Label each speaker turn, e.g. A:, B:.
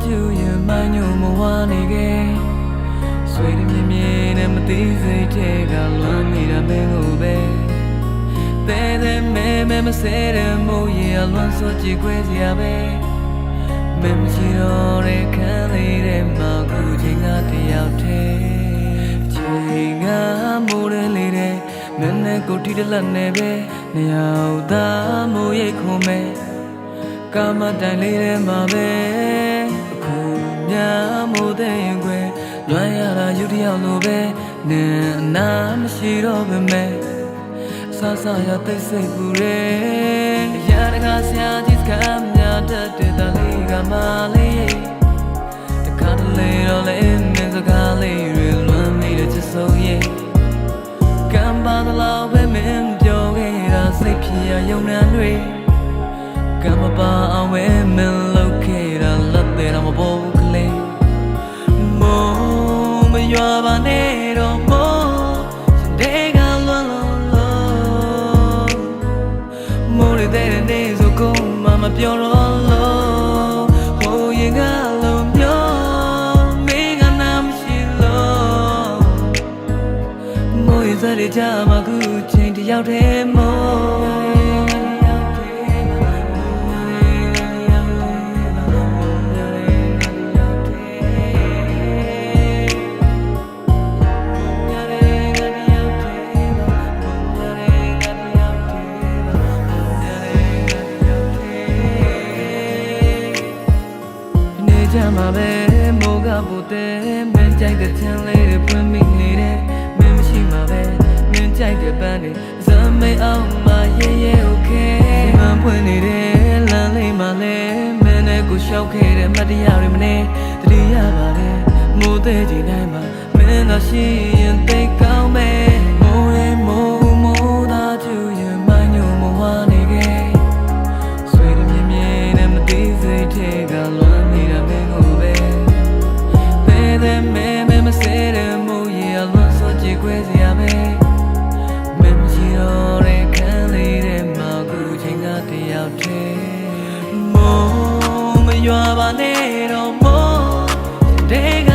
A: you you mind you mo wane ge Sway de mye mye ne ma ti sai the ka lwan ni da me ngo be Te me ma se de mo ye a lwan so chi kwe sia be Me ma chi do de khan le de ma ku chin ga tayaw the Chin ga mo de le de me ne ko ti de lat ne be ne yaw da mo ye khon me Kamaတိုင်းလေးထဲမှာပဲအခုများမိုးတဲ့ရင်ခွဲလွမ်းရတာယူတယောက်လိုပဲနဲ့အနာမရှိတော့ပဲမဲ့ဆဆရသိစိတ်ပူရဲအရာတကားဆရာကြီးစကားများတတ်တဲ့သားလေးကမလေးတခါတလေတော့လေမင်းစကားလေးတွေလွမ်းမိတဲ့ချစ်ဆုံးရဲ့ကံပါတော့ပဲမင်းပြောခဲ့တာစိတ်ဖြစ်ရယုံနှံKama pa awe me lokera latte na mo bokle Mo me ywa ba ne ro mo de ga lo lo Mo de ne so ko ma pyo ro lo Ho yin ga lo myo me ga na ma shi lo Mo yi sa de ja ma ku chain ta yaw the moမှာပဲမိုးကပူတဲ့မင်းကြိုက်တဲ့ချမ်းလေးတွေပွင့်မိနေတဲ့မင်းမရှိမှာပဲမင်းကြိုက်တဲ့ပန်းတွေဇမေးအောင်မရဲရဲ okay မန်းပွင့်နေတဲ့လမ်းလေးမှာလဲမင်းနဲ့ကိုရှောက်ခဲ့တဲ့မတရားတွေမနေတတိယပါလေမိုးတဲ့ချိန်တိုင်းမှာမင်းသာရှိရင်သိကောင်းမယ်မိုးရဲမိုးသားချူရင်မညိုမဝါနေခဲ့ဆွေးမြင်းမြင်းနဲ့မသိစိတ်ထဲကလွမ်းနေတာမင်းme ma se de mo ye a lwan so chi kwe sia be me ma chi do de khan le de ma ku chin ga tayaw the mo ma ywa ba ne do mo de